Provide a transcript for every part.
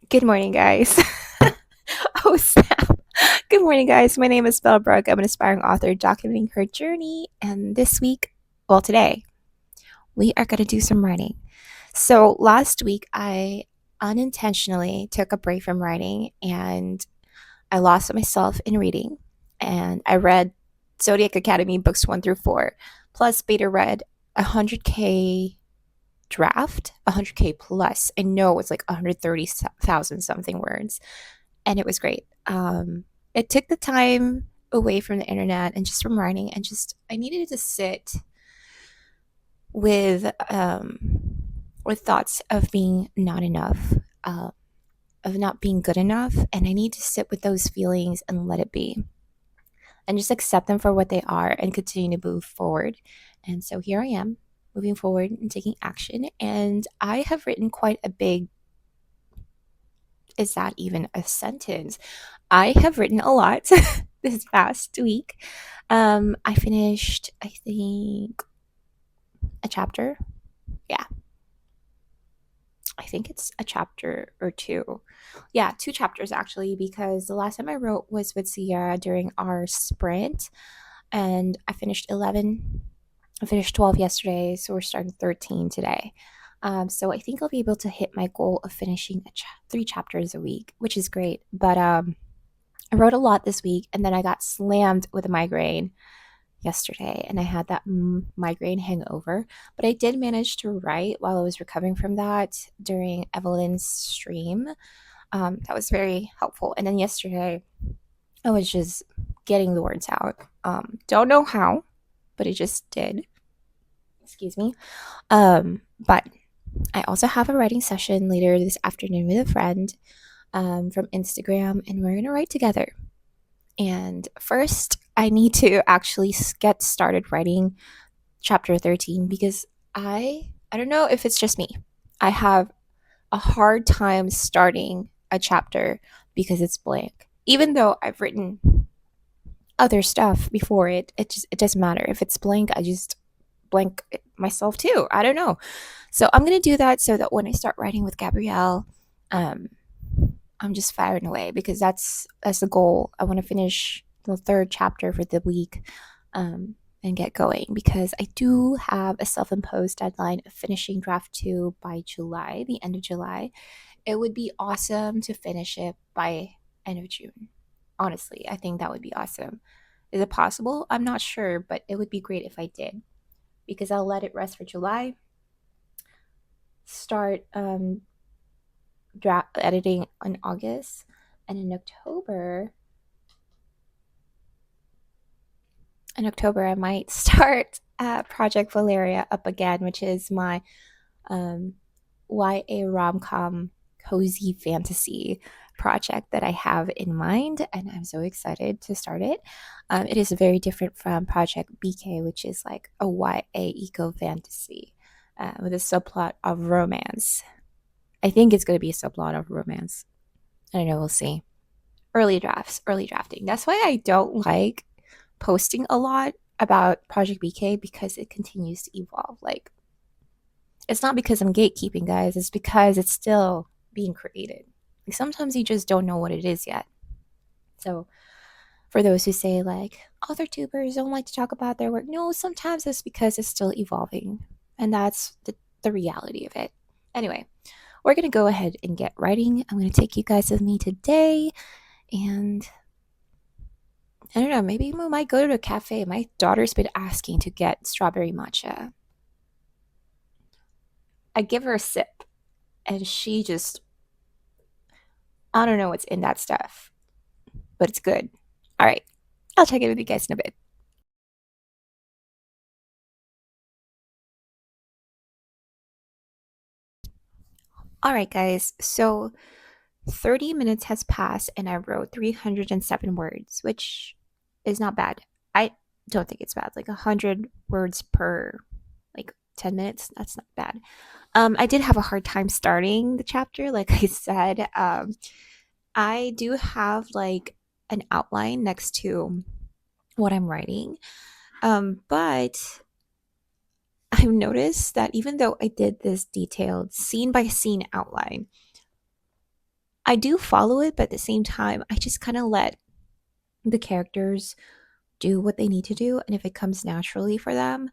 Good morning, guys. Oh, snap. Good morning, guys. My name is Belle Brooke. I'm an aspiring author documenting her journey. And this week, well, today, we are going to do some writing. So, last week, I unintentionally took a break from writing and I lost myself in reading. And I read Zodiac Academy books 1 through 4, plus beta read 100K draft, 100K plus. I know it's like 130,000 something words, and it was great. It took the time away from the internet and just from writing, and just I needed to sit with um, with thoughts of being not enough, uh, of not being good enough, and I need to sit with those feelings and let it be, and just accept them for what they are, and continue to move forward. And so here I am, moving forward and taking action. And I have written quite a big, is that even a sentence? I have written a lot this past week. I finished, I think, a chapter. Yeah, I think it's a chapter or two. Yeah, 2 chapters actually, because the last time I wrote was with Sierra during our sprint, and I finished 11. I finished 12 yesterday, so we're starting 13 today. So I think I'll be able to hit my goal of finishing 3 chapters a week, which is great. But I wrote a lot this week, and then I got slammed with a migraine yesterday, and I had that migraine hangover. But I did manage to write while I was recovering from that during Evelyn's stream. That was very helpful. And then yesterday, I was just getting the words out. Don't know how, but it just did. Excuse me. But I also have a writing session later this afternoon with a friend from Instagram, and we're going to write together. And first, I need to actually get started writing chapter 13 because I don't know if it's just me. I have a hard time starting a chapter because it's blank. Even though I've written other stuff before it doesn't matter. If it's blank, I just blank myself too. I don't know. So I'm going to do that so that when I start writing with Gabrielle, um I'm just firing away, because that's the goal. I want to finish the 3rd chapter for the week, and get going, because I do have a self-imposed deadline of finishing draft 2 by July, the end of July. It would be awesome to finish it by end of June. Honestly, I think that would be awesome. Is it possible? I'm not sure, but it would be great if I did, because I'll let it rest for July, start draft editing in August, and in October I might start Project Valeria up again, which is my um, YA rom-com cozy fantasy project that I have in mind, and I'm so excited to start it. It is very different from Project BK, which is like a YA eco fantasy with a subplot of romance. I think it's going to be a subplot of romance. I don't know, we'll see. Early drafts, early drafting. That's why I don't like posting a lot about Project BK, because it continues to evolve. Like, it's not because I'm gatekeeping, guys, it's because it's still being created. Like, sometimes you just don't know what it is yet. So, for those who say, like, author tubers don't like to talk about their work, no, sometimes it's because it's still evolving. And that's the reality of it. Anyway, we're going to go ahead and get writing. I'm going to take you guys with me today, and I don't know, maybe we might go to a cafe. My daughter's been asking to get strawberry matcha. I give her a sip, and she just, I don't know what's in that stuff, but it's good. All right, I'll check in with you guys in a bit. All right, guys, so 30 minutes has passed, and I wrote 307 words, which is not bad. I don't think it's bad. Like 100 words per, like, 10 minutes. That's not bad. I did have a hard time starting the chapter, like I said. I do have like an outline next to what I'm writing. But I've noticed that even though I did this detailed scene by scene outline, I do follow it, but at the same time, I just kind of let the characters do what they need to do, and if it comes naturally for them,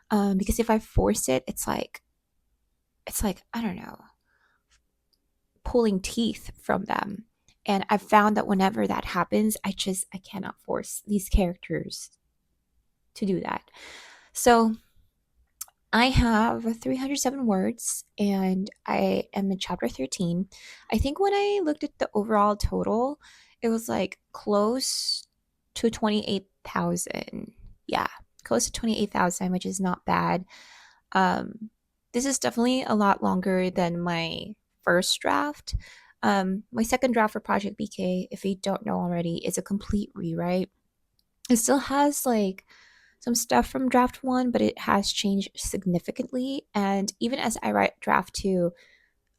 because if I force it, it's like I don't know, pulling teeth from them. And I've found that whenever that happens, I cannot force these characters to do that. So I have 307 words and I am in chapter 13. I think when I looked at the overall total, it was like close to 28,000. Yeah, close to 28,000, which is not bad. Um, this is definitely a lot longer than my first draft. My second draft for Project BK, if you don't know already, is a complete rewrite. It still has like some stuff from draft one, but it has changed significantly. And even as I write draft two,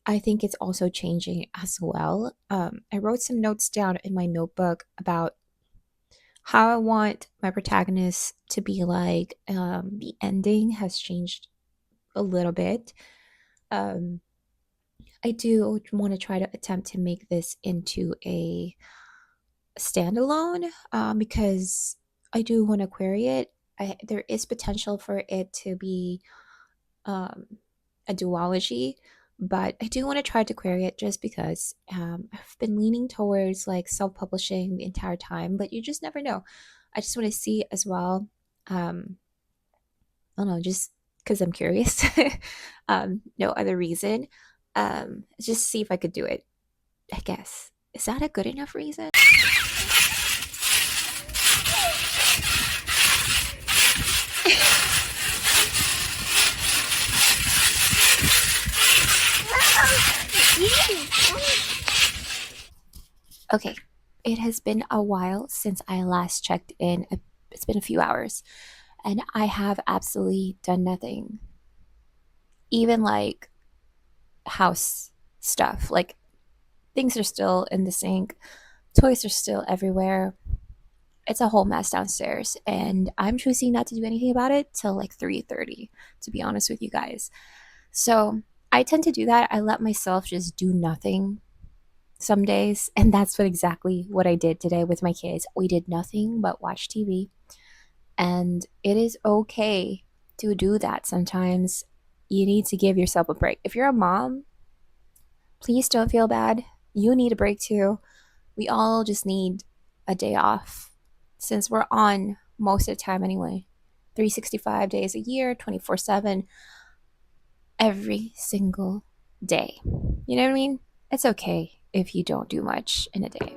I think it's also changing as well. I wrote some notes down in my notebook about how I want my protagonist to be like. The ending has changed a little bit. Um, I do want to try to attempt to make this into a standalone because I do want to query it. There is potential for it to be um, a duology, but I do want to try to query it just because I've been leaning towards like self publishing the entire time, but you just never know. I just want to see as well. Um, I don't know, just because I'm curious. No other reason. Just see if I could do it, I guess. Is that a good enough reason? Okay, it has been a while since I last checked in. It's been a few hours, and I have absolutely done nothing. Even like house stuff, like things are still in the sink, toys are still everywhere. It's a whole mess downstairs, and I'm choosing not to do anything about it till like 3:30, to be honest with you guys. So I tend to do that. I let myself just do nothing some days, and that's exactly what I did today with my kids. We did nothing but watch TV, and it is okay to do that sometimes. You need to give yourself a break. If you're a mom, please don't feel bad. You need a break too. We all just need a day off since we're on most of the time anyway. 365 days a year, 24/7, every single day. You know what I mean? It's okay if you don't do much in a day.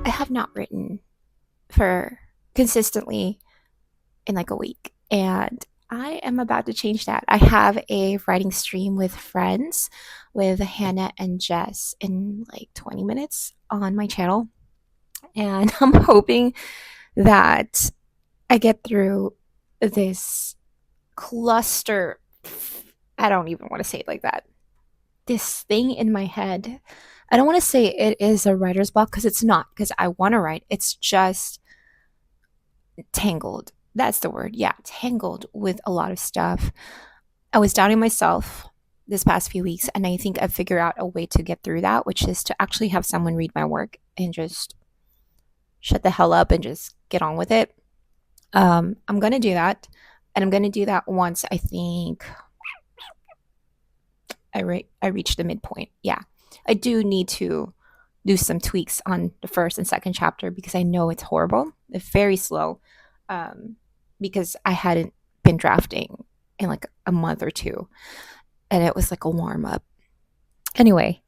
I have not written for consistently in like a week, and I am about to change that. I have a writing stream with friends with Hannah and Jess in like 20 minutes on my channel, and I'm hoping that I get through this cluster. I don't even want to say it like that. This thing in my head. I don't want to say it is a writer's block because it's not, because I want to write. It's just tangled. That's the word. Yeah, tangled with a lot of stuff. I was doubting myself this past few weeks, and I think I figured out a way to get through that, which is to actually have someone read my work and just shut the hell up and just get on with it. I'm gonna do that, and I'm gonna do that once I think I reach the midpoint. Yeah, I do need to do some tweaks on the first and second chapter because I know it's horrible. It's very slow, um, because I hadn't been drafting in like a month or two, and it was like a warm up. Anyway,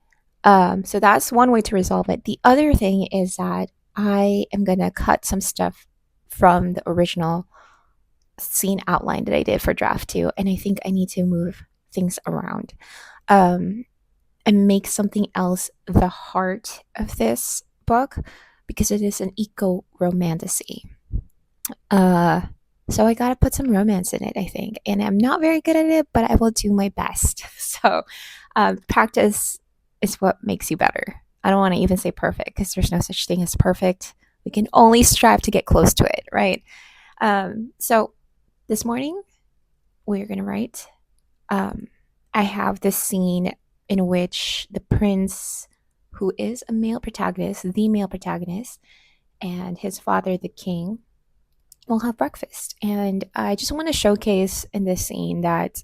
so that's one way to resolve it. The other thing is that I am going to cut some stuff from the original scene outline that I did for draft 2, and I think I need to move things around um, and make something else the heart of this book, because it is an eco romantasy. Uh, so I gotta put some romance in it, I think, and I'm not very good at it, but I will do my best. So practice is what makes you better. I don't want to even say perfect, because there's no such thing as perfect. We can only strive to get close to it, right? So this morning we're gonna write. I have this scene in which the prince, who is a male protagonist, the male protagonist, and his father, the king, will have breakfast. And I just want to showcase in this scene that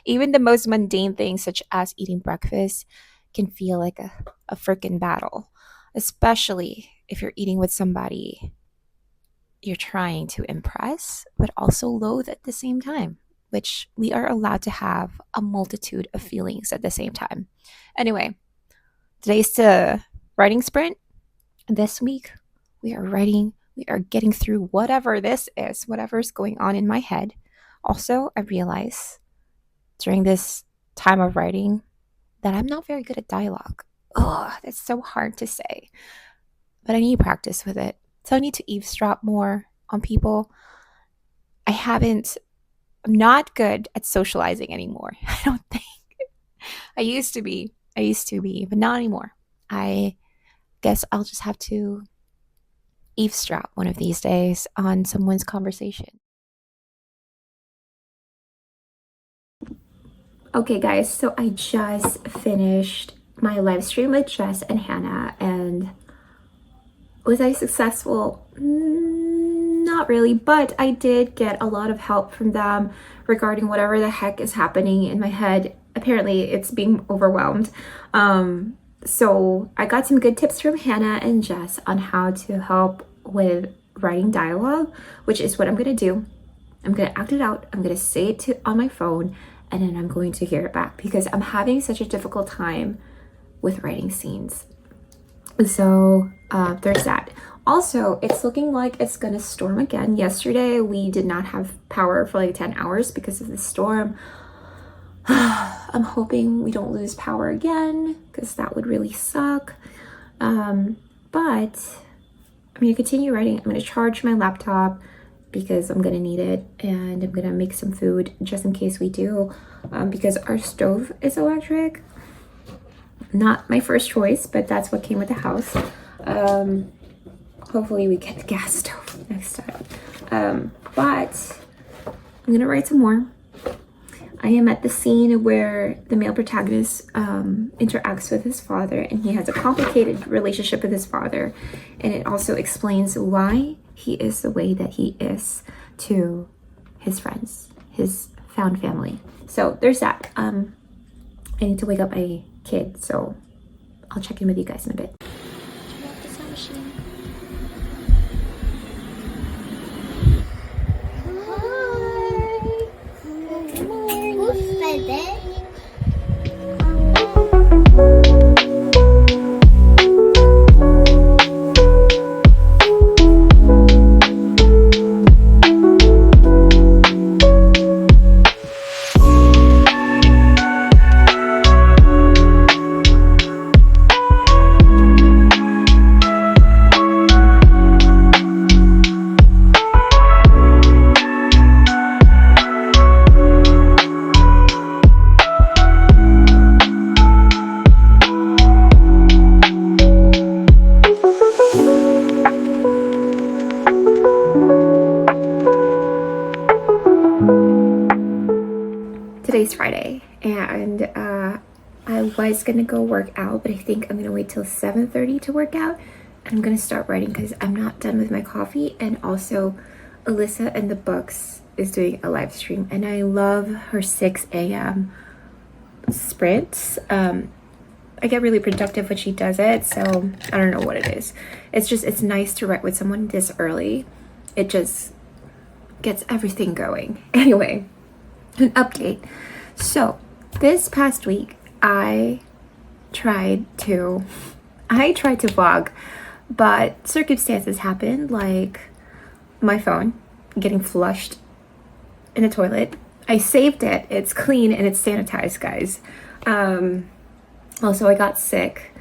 even the most mundane things, such as eating breakfast, can feel like a freaking battle, especially if you're eating with somebody you're trying to impress, but also loathe at the same time, which we are allowed to have a multitude of feelings at the same time. Anyway, today's the writing sprint. This week, we are getting through whatever this is, whatever's going on in my head. Also, I realize during this time of writing that I'm not very good at dialogue. Oh, that's so hard to say. But I need practice with it. So I need to eavesdrop more on people. I'm not good at socializing anymore. I don't think. I used to be, but not anymore. I guess I'll just have to eavesdrop one of these days on someone's conversation. Okay, guys, so I just finished my live stream with Jess and Hannah, and was I successful? Not really, but I did get a lot of help from them regarding whatever the heck is happening in my head. Apparently, it's being overwhelmed. So I got some good tips from Hannah and Jess on how to help with writing dialogue, which is what I'm gonna do. I'm gonna act it out. I'm gonna say it on my phone, and then I'm going to hear it back, because I'm having such a difficult time with writing scenes. So there's that. Also, it's looking like it's gonna storm again. Yesterday we did not have power for like 10 hours because of the storm. I'm hoping we don't lose power again, because that would really suck. But I'm gonna continue writing. I'm gonna charge my laptop because I'm gonna need it, and I'm gonna make some food just in case we do, because our stove is electric. Not my first choice, but that's what came with the house. Hopefully we get the gas stove next time. But I'm gonna write some more. I am at the scene where the male protagonist interacts with his father, and he has a complicated relationship with his father, and it also explains why he is the way that he is to his friends, his found family. So there's that. I need to wake up my kid, so I'll check in with you guys in a bit. Today's Friday, and I was gonna go work out, but I think I'm gonna wait till 7:30 to work out, and I'm gonna start writing because I'm not done with my coffee. And also Alyssa and the Books is doing a live stream, and I love her 6 a.m. sprints. I get really productive when she does it, so I don't know what it is. It's nice to write with someone this early. It just gets everything going. Anyway, an update. So this past week I tried to vlog, but circumstances happened, like my phone getting flushed in the toilet. I saved it. It's clean and it's sanitized, guys. Also, I got sick.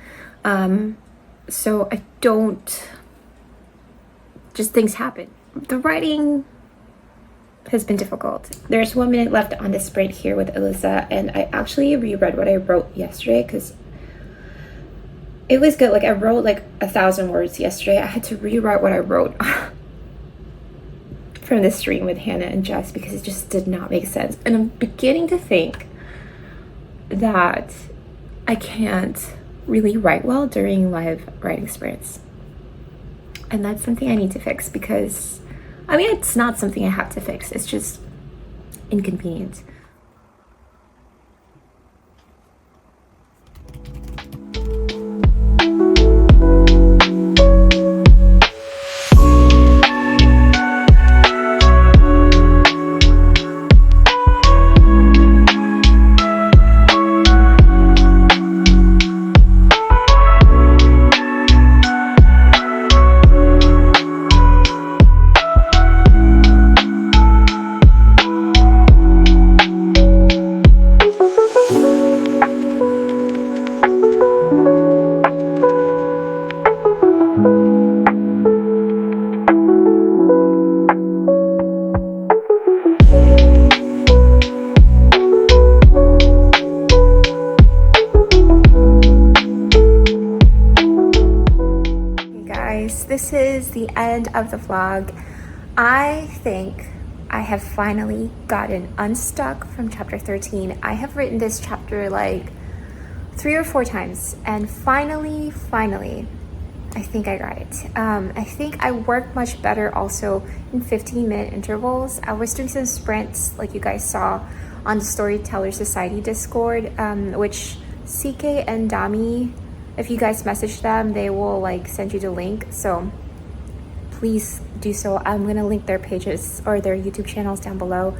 So I don't... Just things happen. The writing has been difficult. There's 1 minute left on the sprint here with Alyssa, and I actually reread what I wrote yesterday because it was good. Like, I wrote like 1,000 words yesterday. I had to rewrite what I wrote from the stream with Hannah and Jess because it just did not make sense. And I'm beginning to think that I can't really write well during live writing sprints. And that's something I need to fix because, I mean, it's not something I have to fix. It's just inconvenient. This is the end of the vlog. I think I have finally gotten unstuck from chapter 13. I have written this chapter like 3 or 4 times, and finally, I think I got it. I think I work much better also in 15-minute intervals. I was doing some sprints like you guys saw on the Storyteller Society Discord, which CK and Dami, if you guys message them, they will like send you the link. So please do so. I'm gonna link their pages or their YouTube channels down below.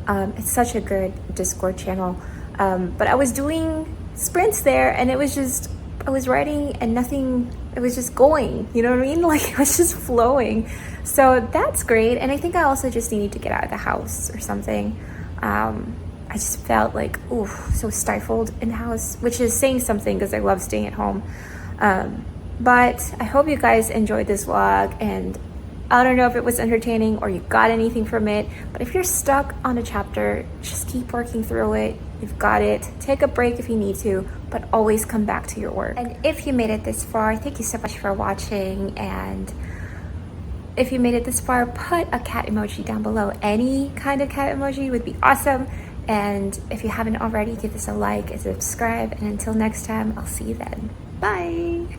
It's such a good Discord channel. But I was doing sprints there, and it was just, I was writing and nothing, it was just going, you know what I mean? Like, it was just flowing. So that's great. And I think I also just needed to get out of the house or something. I just felt like, ooh, so stifled in the house, which is saying something because I love staying at home. But I hope you guys enjoyed this vlog, and I don't know if it was entertaining or you got anything from it, but if you're stuck on a chapter, just keep working through it. You've got it. Take a break if you need to, but always come back to your work. And if you made it this far, thank you so much for watching. And if you made it this far, put a cat emoji down below. Any kind of cat emoji would be awesome. And if you haven't already, give this a like and subscribe. And until next time, I'll see you then. Bye.